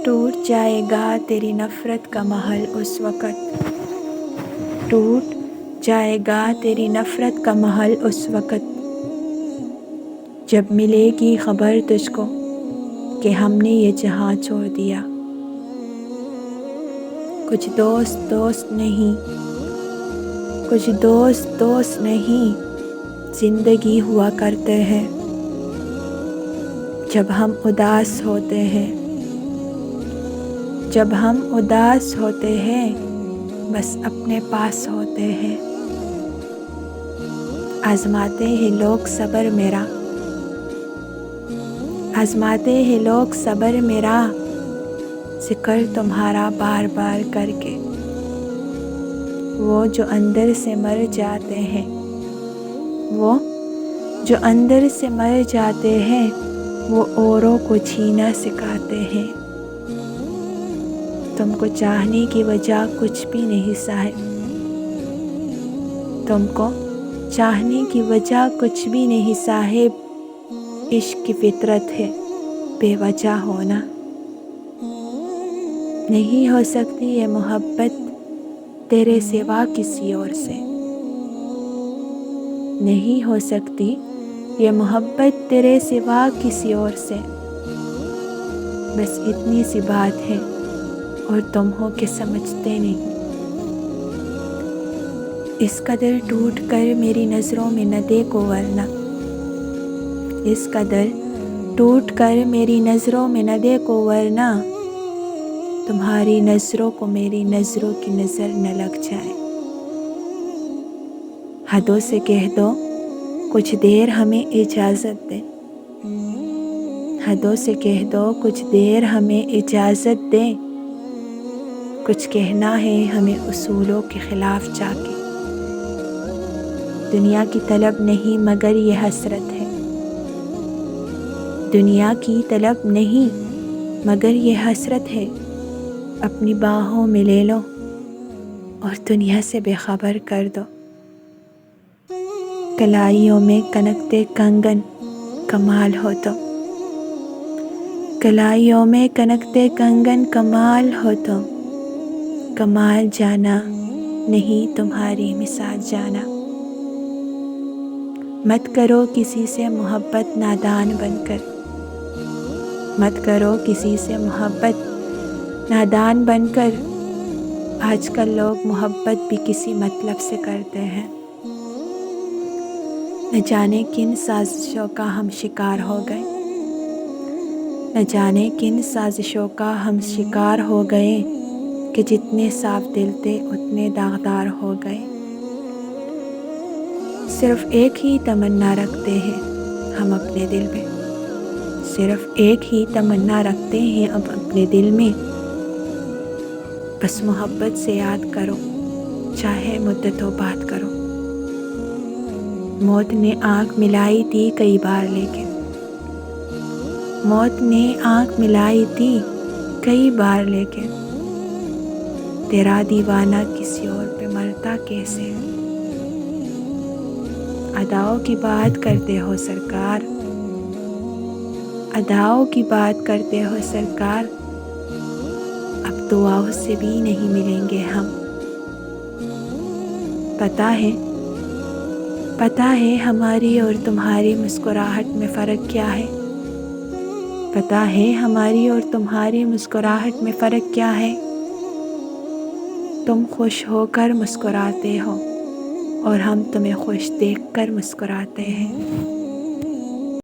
ٹوٹ جائے گا تیری نفرت کا محل اس وقت، ٹوٹ جائے گا تیری نفرت کا محل اس وقت، جب ملے گی خبر تجھ کو کہ ہم نے یہ جہاں چھوڑ دیا۔ کچھ دوست دوست نہیں، کچھ دوست دوست نہیں، زندگی ہوا کرتے ہیں جب ہم اداس ہوتے ہیں، جب ہم اداس ہوتے ہیں بس اپنے پاس ہوتے ہیں۔ آزماتے ہیں لوگ صبر میرا، آزماتے ہیں لوگ صبر میرا، ذکر تمہارا بار بار کر کے۔ وہ جو اندر سے مر جاتے ہیں، وہ جو اندر سے مر جاتے ہیں، وہ اوروں کو جینا سکھاتے ہیں۔ تم کو چاہنے کی وجہ کچھ بھی نہیں صاحب، تم کو چاہنے کی وجہ کچھ بھی نہیں صاحب، عشق کی فطرت ہے بے وجہ ہونا۔ نہیں ہو سکتی یہ محبت تیرے سوا کسی اور سے، نہیں ہو سکتی یہ محبت تیرے سوا کسی اور سے، بس اتنی سی بات ہے اور تم ہو کہ سمجھتے نہیں۔ اس قدر ٹوٹ کر میری نظروں میں نہ دیکھو ورنہ، اس قدر ٹوٹ کر میری نظروں میں نہ دیکھو ورنہ، تمہاری نظروں کو میری نظروں کی نظر نہ لگ جائے۔ حدوں سے کہہ دو کچھ دیر ہمیں اجازت دے، حدوں سے کہہ دو کچھ دیر ہمیں اجازت دے، کچھ کہنا ہے ہمیں اصولوں کے خلاف جا کے۔ دنیا کی طلب نہیں مگر یہ حسرت ہے، دنیا کی طلب نہیں مگر یہ حسرت ہے، اپنی باہوں میں لے لو اور دنیا سے بے خبر کر دو۔ کلائیوں میں کنکتے کنگن کمال ہو تو، کلائیوں میں کنکتے کنگن کمال ہو تو، کمال جانا نہیں تمہاری مثال جانا۔ مت کرو کسی سے محبت نادان بن کر، مت کرو کسی سے محبت نادان بن کر، آج کل لوگ محبت بھی کسی مطلب سے کرتے ہیں۔ نہ جانے کن سازشوں کا ہم شکار ہو گئے، نہ جانے کن سازشوں کا ہم شکار ہو گئے، کہ جتنے صاف دل تھے اتنے داغدار ہو گئے۔ صرف ایک ہی تمنا رکھتے ہیں ہم اپنے دل میں، صرف ایک ہی تمنا رکھتے ہیں اب اپنے دل میں، بس محبت سے یاد کرو چاہے مدتوں بات کرو۔ موت نے آنکھ ملائی تھی کئی بار لیکن، موت نے آنکھ ملائی تھی کئی بار لیکن، تیرا دیوانہ کسی اور پہ مرتا کیسے؟ اداؤں کی بات کرتے ہو سرکار، اداؤں کی بات کرتے ہو سرکار، اب دعاؤں سے بھی نہیں ملیں گے ہم۔ پتہ ہے ہماری اور تمہاری مسکراہٹ میں فرق کیا ہے، پتہ ہے ہماری اور تمہاری مسکراہٹ میں فرق کیا ہے۔ تم خوش ہو کر مسکراتے ہو اور ہم تمہیں خوش دیکھ کر مسکراتے ہیں۔